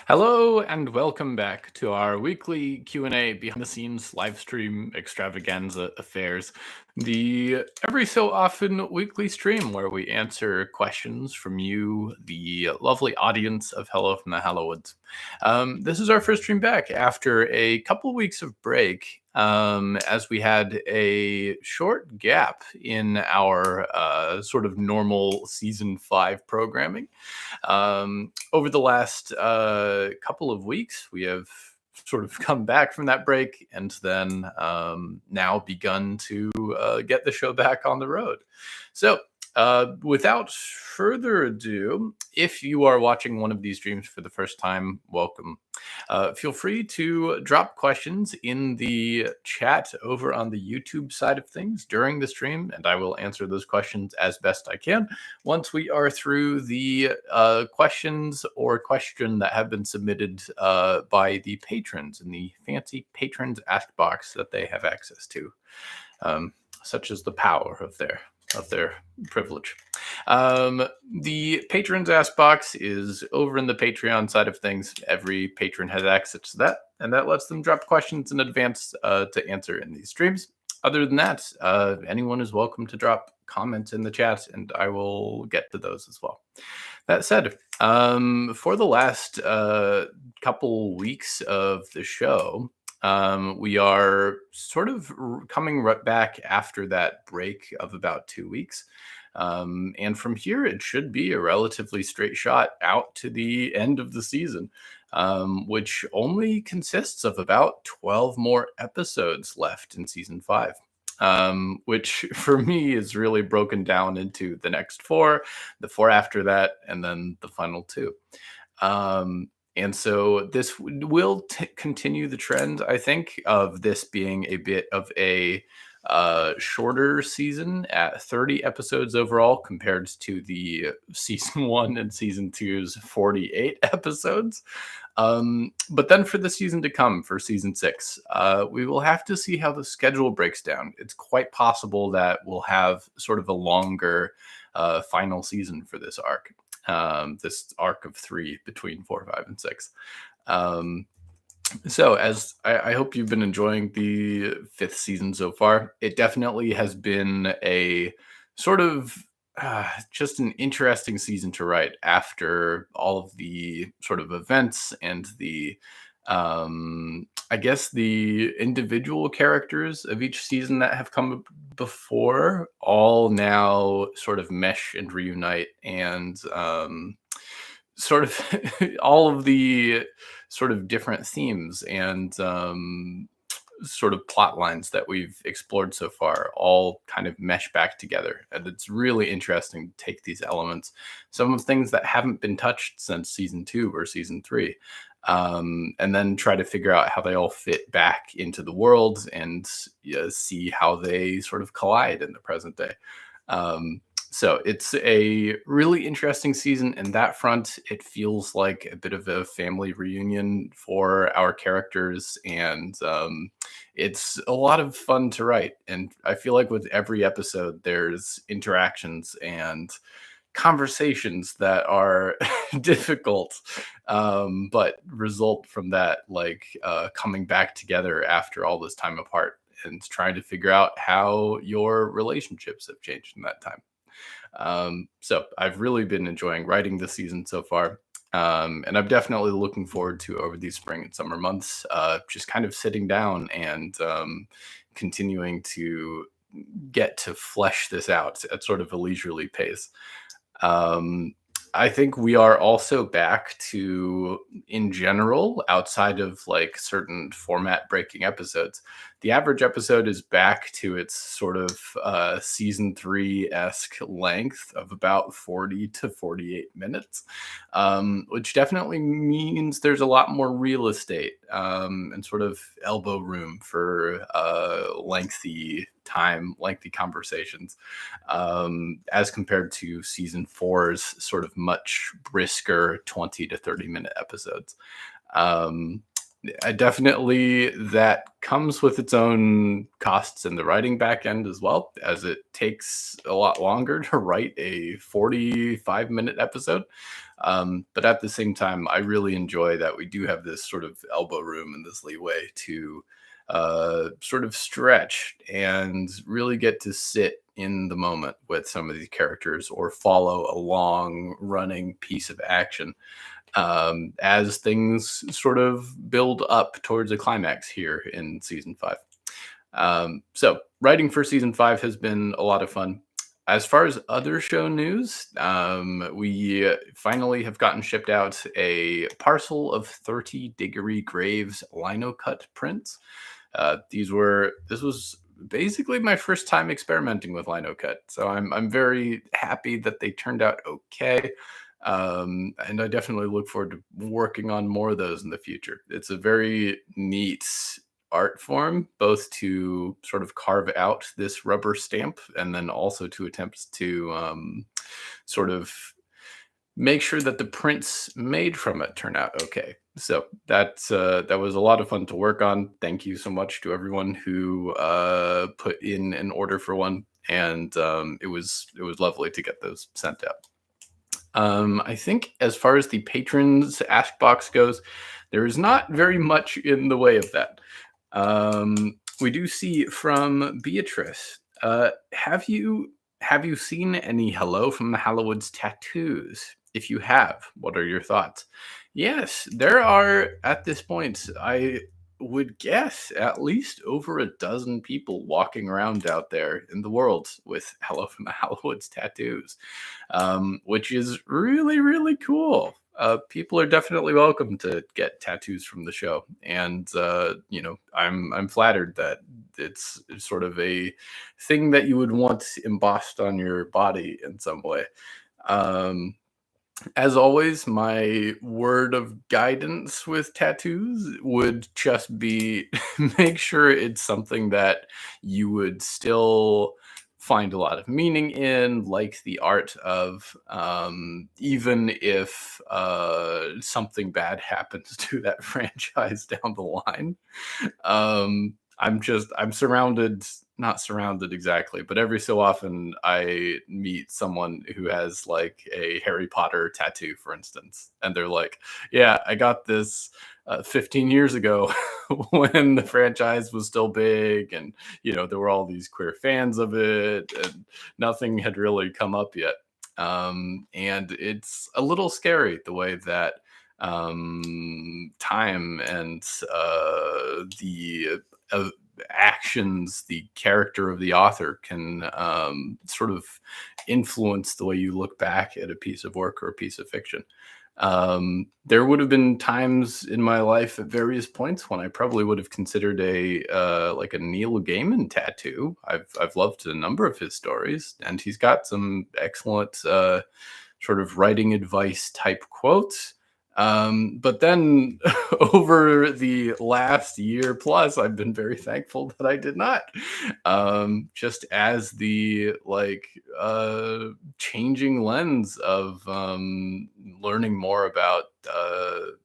Hello and welcome back to our weekly Q&A behind the scenes live stream extravaganza affairs. The every so often weekly stream where we answer questions from you, the lovely audience of Hello from the Hallowoods. This is our first stream back after a couple weeks of break, as we had a short gap in our sort of normal season 5 programming. Over the last couple of weeks, we have sort of come back from that break and then now begun to get the show back on the road. So, without further ado, if you are watching one of these streams for the first time, welcome. Feel free to drop questions in the chat over on the YouTube side of things during the stream, and I will answer those questions as best I can once we are through the questions or question that have been submitted by the patrons in the fancy patrons ask box that they have access to, such as the power of their privilege. The patrons ask box is over in the Patreon side of things. Every patron has access to that, and that lets them drop questions in advance to answer in these streams. Other than that, anyone is welcome to drop comments in the chat, and I will get to those as well. That said, for the last couple weeks of the show, we are sort of coming right back after that break of about 2 weeks. And from here, it should be a relatively straight shot out to the end of the season, which only consists of about 12 more episodes left in season 5. Which for me is really broken down into the next 4, the 4 after that, and then the final 2. And so this will continue the trend, I think, of this being a bit of a shorter season at 30 episodes overall compared to the season 1 and season 2's 48 episodes. But then for the season to come, for season 6, we will have to see how the schedule breaks down. It's quite possible that we'll have sort of a longer final season for this arc. This arc of 3 between 4, 5, and 6. So, as I hope you've been enjoying the 5th season so far, it definitely has been a sort of just an interesting season to write after all of the sort of events and the I guess the individual characters of each season that have come before all now sort of mesh and reunite, and sort of all of the sort of different themes and sort of plot lines that we've explored so far all kind of mesh back together. And it's really interesting to take these elements, some of things that haven't been touched since season 2 or season 3, and then try to figure out how they all fit back into the world and see how they sort of collide in the present day. So it's a really interesting season in that front. It feels like a bit of a family reunion for our characters, and it's a lot of fun to write. And I feel like with every episode, there's interactions and conversations that are difficult, but result from that, like coming back together after all this time apart and trying to figure out how your relationships have changed in that time. So I've really been enjoying writing this season so far. And I'm definitely looking forward to over these spring and summer months, just kind of sitting down and continuing to get to flesh this out at sort of a leisurely pace. I think we are also back to, in general, outside of like certain format breaking episodes, the average episode is back to its sort of season 3-esque length of about 40 to 48 minutes, which definitely means there's a lot more real estate and sort of elbow room for lengthy conversations, as compared to season 4's sort of much brisker 20 to 30 minute episodes. Definitely that comes with its own costs in the writing back end as well, as it takes a lot longer to write a 45-minute episode. But at the same time, I really enjoy that we do have this sort of elbow room and this leeway to sort of stretch and really get to sit in the moment with some of these characters or follow a long running piece of action as things sort of build up towards a climax here in season five. So, writing for season five has been a lot of fun. As far as other show news, we finally have gotten shipped out a parcel of 30 Diggory Graves lino cut prints. This was basically my first time experimenting with lino cut, so I'm very happy that they turned out okay. And I definitely look forward to working on more of those in the future. It's a very neat art form, both to sort of carve out this rubber stamp and then also to attempt to sort of make sure that the prints made from it turn out okay. So that was a lot of fun to work on. Thank you so much to everyone who put in an order for one, and it was lovely to get those sent out. I think as far as the patrons ask box goes, there is not very much in the way of that. We do see from Beatrice. Have you seen any hello from the Hallowoods tattoos? If you have, what are your thoughts? Yes, there are at this point. I would guess at least over a dozen people walking around out there in the world with "Hello from the Hallowoods" tattoos, which is really really cool. People are definitely welcome to get tattoos from the show, and I'm flattered that it's sort of a thing that you would want embossed on your body in some way. Um, as always, my word of guidance with tattoos would just be make sure it's something that you would still find a lot of meaning in, like the art of, even if something bad happens to that franchise down the line. I'm surrounded, not surrounded exactly, but every so often I meet someone who has like a Harry Potter tattoo, for instance, and they're like, "Yeah, I got this 15 years ago when the franchise was still big, and there were all these queer fans of it, and nothing had really come up yet." And it's a little scary the way that time and the actions, the character of the author can sort of influence the way you look back at a piece of work or a piece of fiction. There would have been times in my life at various points when I probably would have considered a like a Neil Gaiman tattoo. I've loved a number of his stories, and he's got some excellent sort of writing advice type quotes. But then over the last year plus, I've been very thankful that I did not. Just as the changing lens of learning more about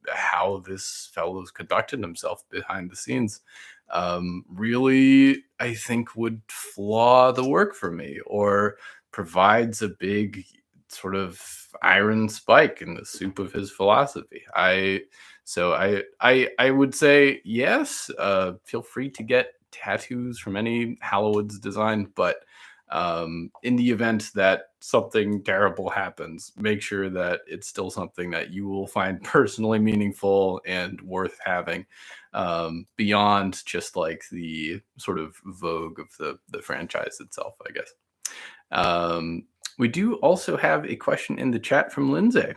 how this fellow's conducted himself behind the scenes really, I think, would flaw the work for me or provides a big sort of iron spike in the soup of his philosophy. I would say yes. Feel free to get tattoos from any Hallowoods design, but in the event that something terrible happens, make sure that it's still something that you will find personally meaningful and worth having, beyond just like the sort of vogue of the franchise itself, I guess. Um, we do also have a question in the chat from Lindsay,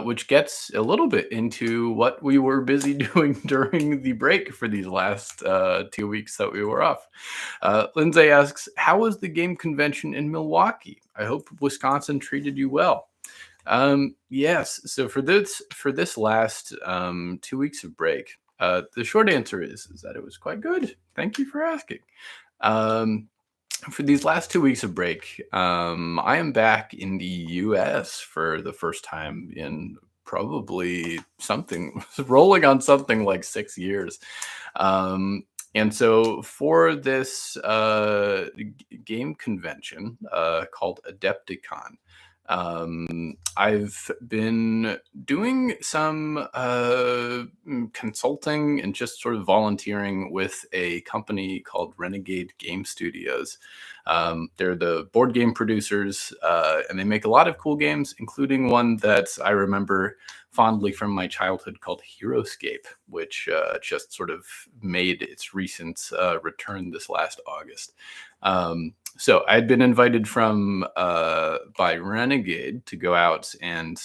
which gets a little bit into what we were busy doing during the break for these last 2 weeks that we were off. Lindsay asks, "How was the game convention in Milwaukee? I hope Wisconsin treated you well." Yes. So for this last 2 weeks of break, the short answer is that it was quite good. Thank you for asking. Um, for these last 2 weeks of break, I am back in the US for the first time in probably something rolling on something like 6 years. Um, and so for this game convention called Adepticon, I've been doing some consulting and just sort of volunteering with a company called Renegade Game Studios. They're the board game producers, and they make a lot of cool games, including one that I remember fondly from my childhood called Heroescape, which just sort of made its recent return this last August. So I'd been invited from by Renegade to go out and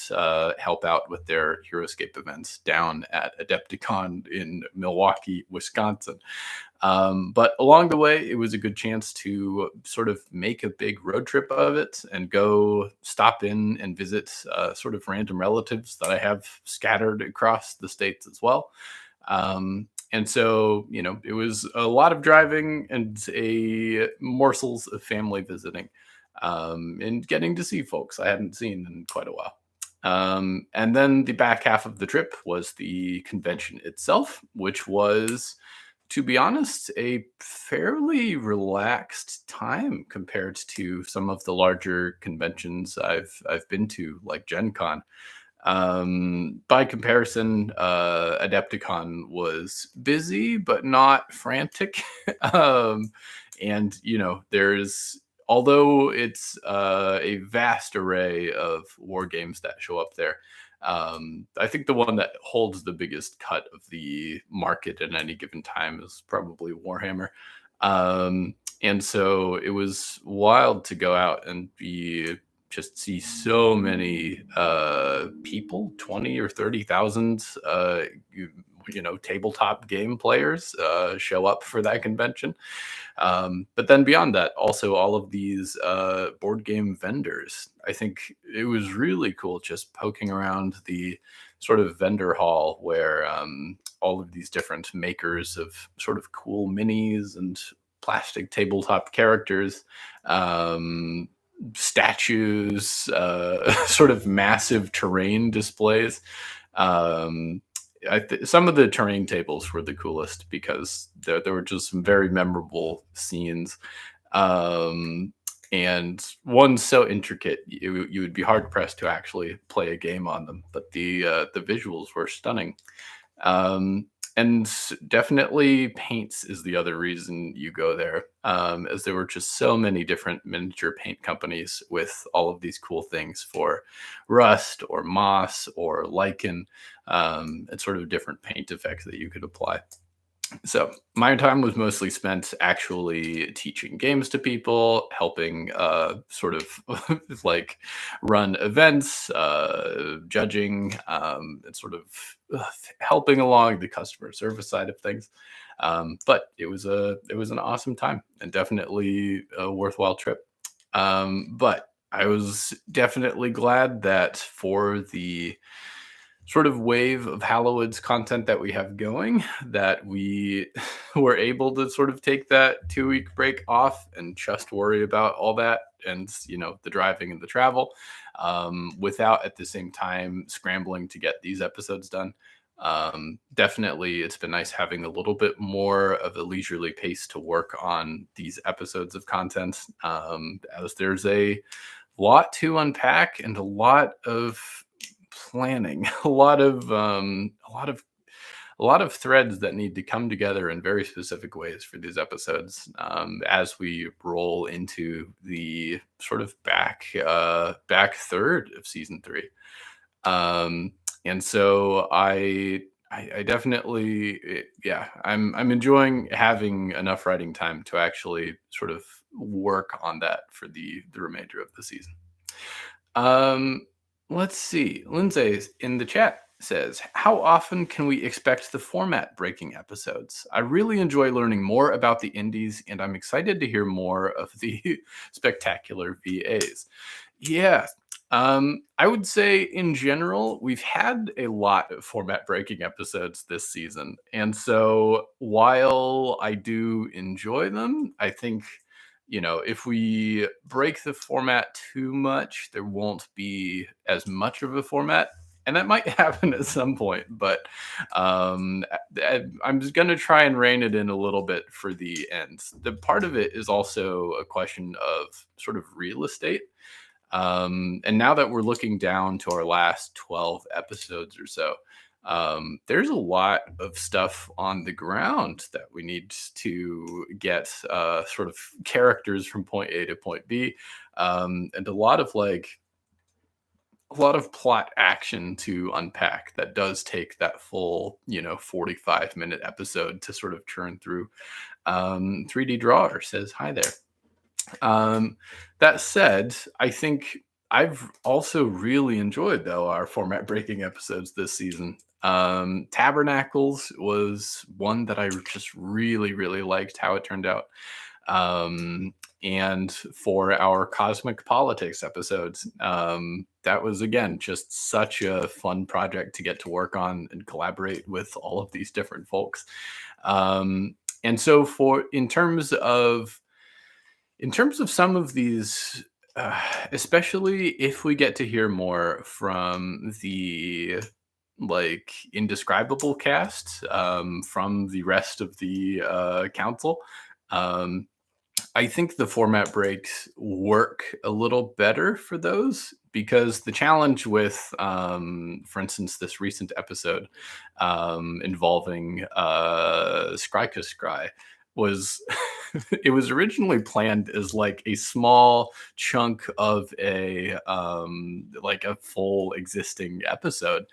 help out with their Heroescape events down at Adepticon in Milwaukee, Wisconsin. But along the way, it was a good chance to sort of make a big road trip of it and go stop in and visit sort of random relatives that I have scattered across the states as well. And so, it was a lot of driving and a morsels of family visiting, and getting to see folks I hadn't seen in quite a while. And then the back half of the trip was the convention itself, which was, to be honest, a fairly relaxed time compared to some of the larger conventions I've been to, like Gen Con. By comparison, Adepticon was busy but not frantic. um, and there's although it's a vast array of war games that show up there. I think the one that holds the biggest cut of the market at any given time is probably Warhammer. And so it was wild to go out and just see so many people, 20 or 30,000 tabletop game players show up for that convention. But then beyond that, also all of these board game vendors. I think it was really cool just poking around the sort of vendor hall where all of these different makers of sort of cool minis and plastic tabletop characters, statues, sort of massive terrain displays. Um, some of the terrain tables were the coolest because there were just some very memorable scenes. Um, and one so intricate you would be hard pressed to actually play a game on them. But the visuals were stunning. Um, and definitely paints is the other reason you go there, as there were just so many different miniature paint companies with all of these cool things for rust or moss or lichen, and sort of different paint effects that you could apply. So my time was mostly spent actually teaching games to people, helping sort of like run events, judging, and sort of uh, helping along the customer service side of things. But it was an awesome time and definitely a worthwhile trip. But I was definitely glad that for the sort of wave of Hallowoods content that we have going, that we were able to sort of take that 2 week break off and just worry about all that and the driving and the travel, without at the same time scrambling to get these episodes done. Definitely it's been nice having a little bit more of a leisurely pace to work on these episodes of content, as there's a lot to unpack and a lot of planning, a lot of threads that need to come together in very specific ways for these episodes, as we roll into the sort of back third of season 3. And so I definitely, yeah, I'm enjoying having enough writing time to actually sort of work on that for the remainder of the season. Um, let's see. Lindsay in the chat says, "How often can we expect the format breaking episodes? I really enjoy learning more about the indies, and I'm excited to hear more of the spectacular VAs." Yeah. I would say in general, we've had a lot of format breaking episodes this season. And so while I do enjoy them, I think, if we break the format too much, there won't be as much of a format. and that might happen at some point, but I'm just going to try and rein it in a little bit for the end. The part of it is also a question of sort of real estate. And now that we're looking down to our last 12 episodes or so, there's a lot of stuff on the ground that we need to get sort of characters from point A to point B, and a lot of plot action to unpack that does take that full 45-minute episode to sort of churn through. 3D Drawer says hi there. That said, I think I've also really enjoyed though our format breaking episodes this season. Tabernacles was one that I just really liked how it turned out. Um, and for our cosmic politics episodes, that was again just such a fun project to get to work on and collaborate with all of these different folks. And so for in terms of some of these, especially if we get to hear more from the indescribable cast, from the rest of the council, um, I think the format breaks work a little better for those because the challenge with, for instance, this recent episode involving Scry was it was originally planned as like a small chunk of a a full existing episode,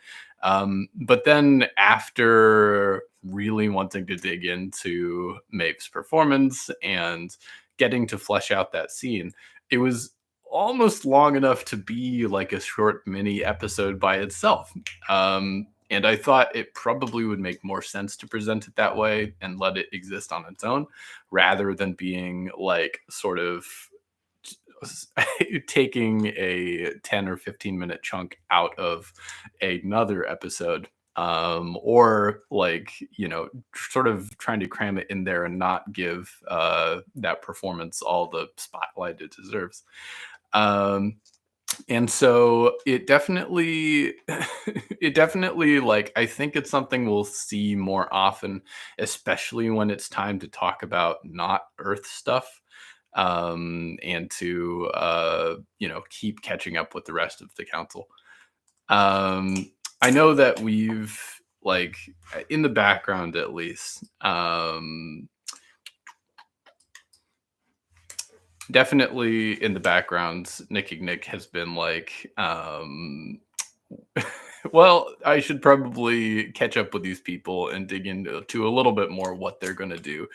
but then after really wanting to dig into Maeve's performance and getting to flesh out that scene, it was almost long enough to be like a short mini episode by itself. And I thought it probably would make more sense to present it that way and let it exist on its own rather than being like sort of taking a 10 or 15-minute chunk out of another episode, or sort of trying to cram it in there and not give that performance all the spotlight it deserves. And so it definitely I think it's something we'll see more often, especially when it's time to talk about not Earth stuff, and to keep catching up with the rest of the council. I know that we've in the background at least, definitely in the background, Nick has been well, I should probably catch up with these people and dig into a little bit more what they're going to do,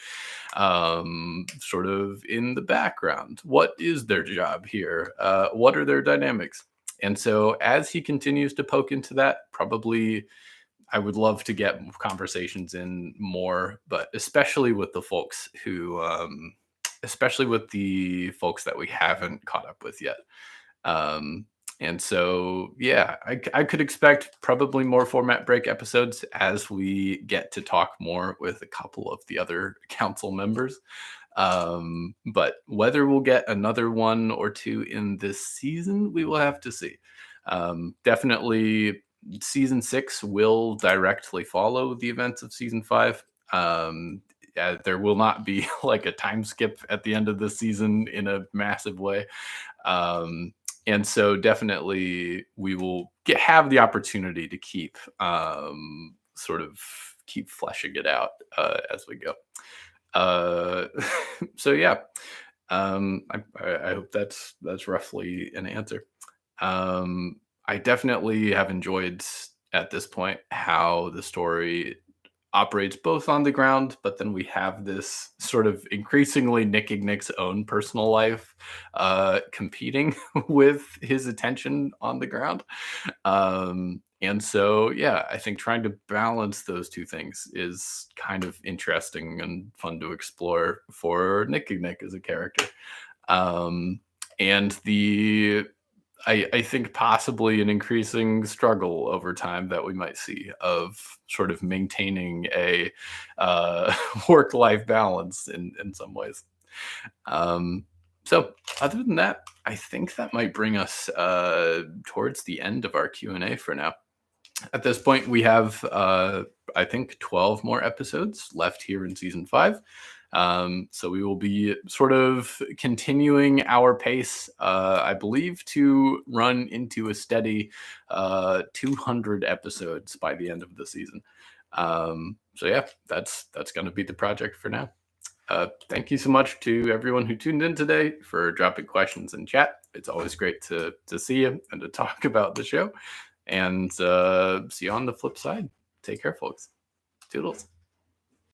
sort of in the background. What is their job here? What are their dynamics? And so as he continues to poke into that, probably I would love to get conversations in more, but especially with the folks especially with the folks that we haven't caught up with yet. Um, and so, yeah, I could expect probably more format break episodes as we get to talk more with a couple of the other council members. But whether we'll get another one or two in this season, we will have to see. Definitely, season 6 will directly follow the events of season 5. There will not be like a time skip at the end of the season in a massive way. And so definitely we will have the opportunity to keep sort of keep fleshing it out as we go. So yeah, I hope that's roughly an answer. I definitely have enjoyed at this point how the story operates both on the ground, but then we have this sort of increasingly Nick's own personal life competing with his attention on the ground. And so, yeah, I think trying to balance those two things is kind of interesting and fun to explore for Nick as a character. And I think possibly an increasing struggle over time that we might see of sort of maintaining a work-life balance in some ways. So other than that, I think that might bring us towards the end of our Q&A for now. At this point, we have, I think, 12 more episodes left here in season 5. So we will be sort of continuing our pace, I believe, to run into a steady 200 episodes by the end of the season. So yeah, that's going to be the project for now. Thank you so much to everyone who tuned in today for dropping questions in chat. It's always great to see you and to talk about the show. And see you on the flip side. Take care, folks. Toodles.